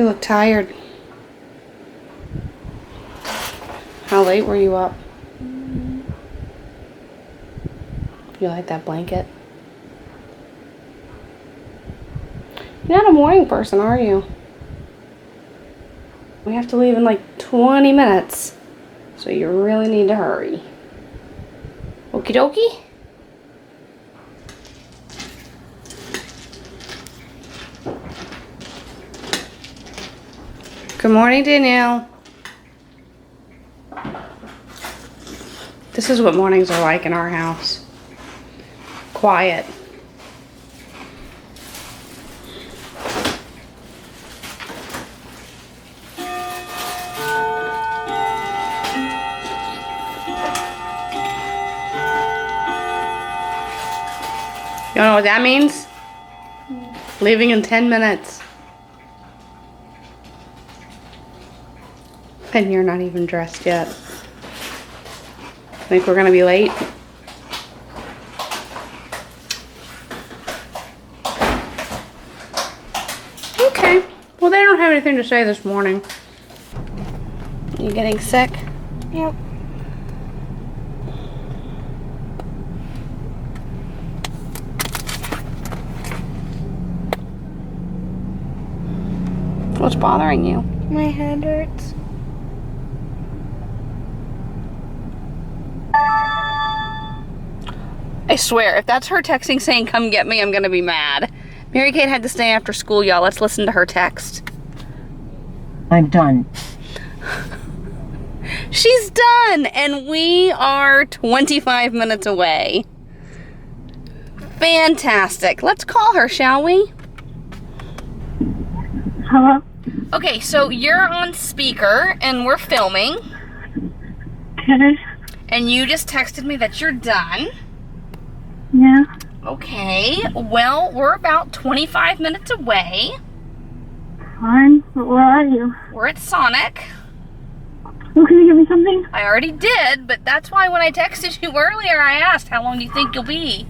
You look tired. How late were you up? You like that blanket? You're not a morning person, are you? We have to leave in like 20 minutes. So you really need to hurry. Okie dokie? Good morning, Danielle. This is what mornings are like in our house. Quiet. You know what that means? Leaving in 10 minutes. And you're not even dressed yet. Think we're gonna be late? Okay. Well, they don't have anything to say this morning. You getting sick? Yep. What's bothering you? My head hurts. I swear, if that's her texting saying, come get me, I'm gonna be mad. Mary Kate had to stay after school, y'all. Let's listen to her text. I'm done. She's done, and we are 25 minutes away. Fantastic. Let's call her, shall we? Hello? Okay, so you're on speaker, and we're filming. Okay. And you just texted me that you're done. Yeah. Okay, well, we're about 25 minutes away. Fine. Where are you? We're at Sonic. Oh, can you give me something? I already did, but that's why when I texted you earlier, I asked, how long do you think you'll be?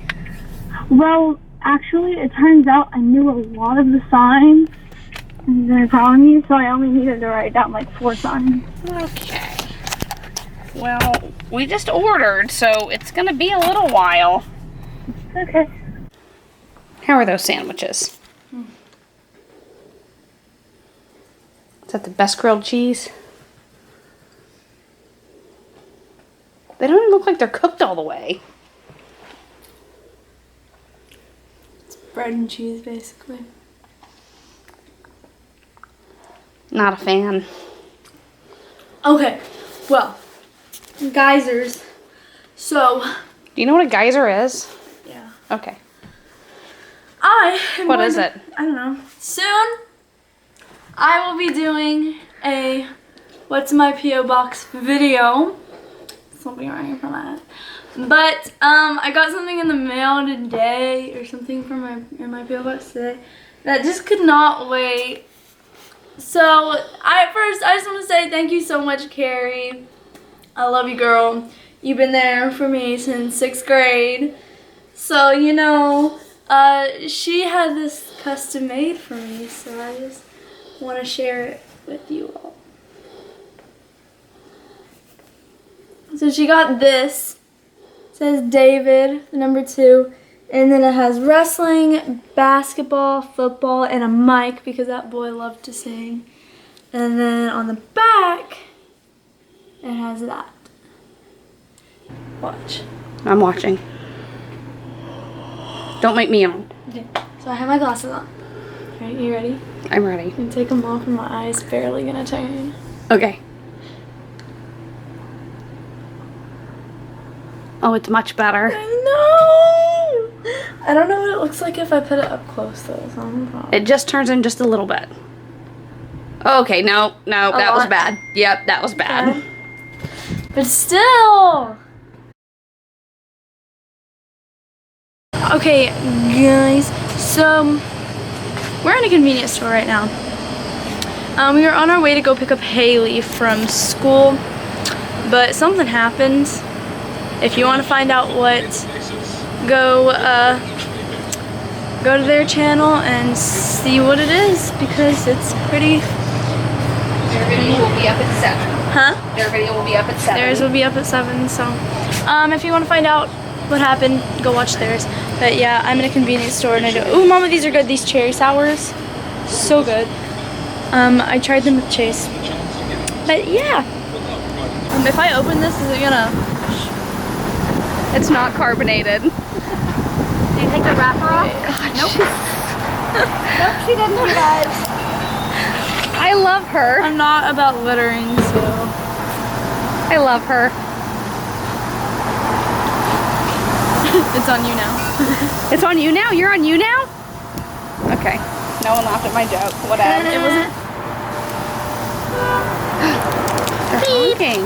Well, actually, it turns out I knew a lot of the signs they're telling me, so I only needed to write down like 4 signs. Okay. Well, we just ordered, so it's gonna be a little while. Okay. How are those sandwiches? Is that the best grilled cheese? They don't even look like they're cooked all the way. It's bread and cheese, basically. Not a fan. Okay, well, geysers. So, Do you know what a geyser is? yeah. Okay. What is it? I don't know. Soon, I will be doing a What's My P.O. Box video. Something wrong from that. But, I got something in the mail today, or something from in my P.O. Box today, that just could not wait. So, first, I just want to say thank you so much, Carrie. I love you, girl. You've been there for me since 6th grade. So, you know, she had this custom made for me, so I just want to share it with you all. So she got this. It says David, the number 2. And then it has wrestling, basketball, football, and a mic because that boy loved to sing. And then on the back, it has that. Watch. I'm watching. Don't make me on. Okay, so I have my glasses on. Alright, you ready? I'm ready. And take them off and my eyes barely gonna turn. Okay. Oh, it's much better. I know! I don't know what it looks like if I put it up close though, so I'm probably... It just turns in just a little bit. Okay, no, that was bad. Yep, that was bad. Okay. But still! Okay, guys, so we're in a convenience store right now. We were on our way to go pick up Haley from school, but something happened. If you want to find out what, go to their channel and see what it is, because it's pretty video will be up at 7. Huh? Their video will be up at 7. Theirs will be up at 7, so if you want to find out what happened, go watch theirs. But yeah, I'm in a convenience store and I do. Ooh, Mama, these are good. These cherry sours, so good. I tried them with Chase. But yeah, if I open this, is it gonna? It's not carbonated. Did you take the wrapper off? God, Nope. Nope, she didn't, you guys. I love her. I'm not about littering, so. I love her. It's on you now. It's on you now? You're on you now? Okay. No one laughed at my joke. Whatever. It wasn't. They're honking.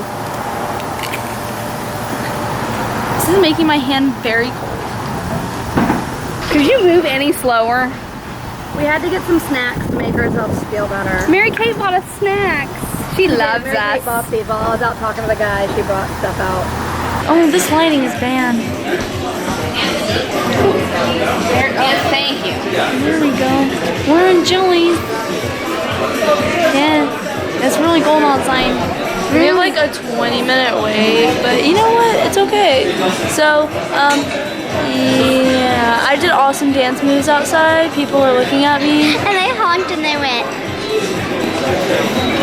This is making my hand very cold. Could you move any slower? We had to get some snacks to make ourselves feel better. Mary Kate bought us snacks. She loves Mary us. Kate bought people. I was out talking to the guy. She brought stuff out. Oh, this lighting is banned. Yes, thank you. There we go. We're in Jillies. Yeah, it's really cold outside. We have like a 20-minute wait, but you know what? It's okay. So, yeah, I did awesome dance moves outside. People are looking at me. And they honked and they went.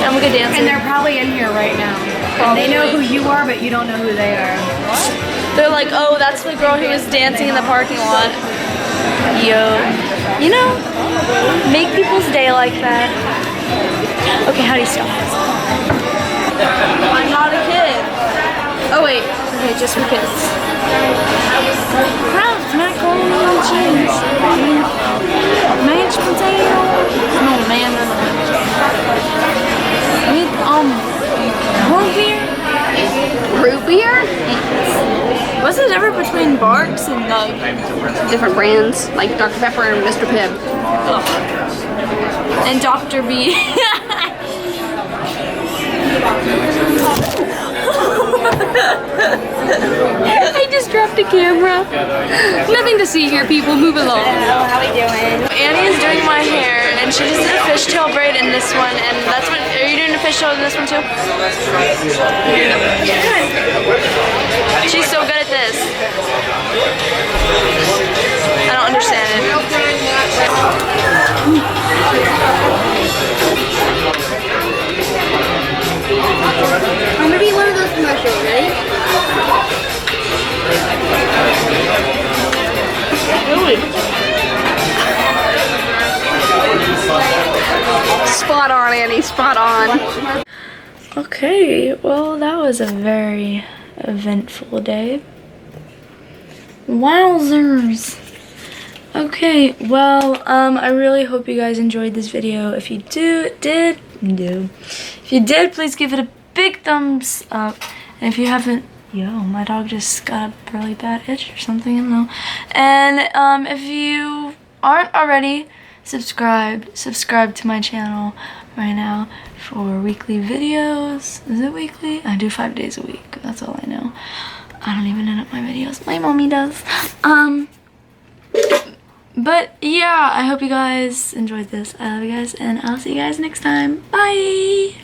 I'm a good dancer. And they're probably in here right now. And they know who you are, but you don't know who they are. They're like, oh, that's the girl who was dancing in the parking lot. Yo. You know, make people's day like that. Okay, how do you stop this? I'm not a kid. Oh, wait. Okay, just for kids. Kraft macaroni and cheese. Mashed potatoes. No, man, no. With, root beer? Root beer? What's the difference between Barks and Nug? Different brands, like Dr. Pepper and Mr. Pibb. And Dr. B. I just dropped a camera. Nothing to see here, people. Move along. Hello, how we doing? Annie is doing my hair, and she just did a fishtail braid in this one, and that's what. Are you doing a fishtail in this one too? She's so good at this. I don't understand it. I'm gonna be one of those commercials, ready? Spot on, Annie, spot on. Okay, well, that was a very eventful day. Wowzers. Okay, well, I really hope you guys enjoyed this video. If you did, please give it a big thumbs up. And if you haven't, my dog just got a really bad itch or something, I don't know. And if you aren't already subscribed to my channel right now for weekly videos. Is it weekly? I do 5 days a week. That's all I know. I don't even edit my videos. My mommy does. But yeah, I hope you guys enjoyed this. I love you guys, and I'll see you guys next time. Bye!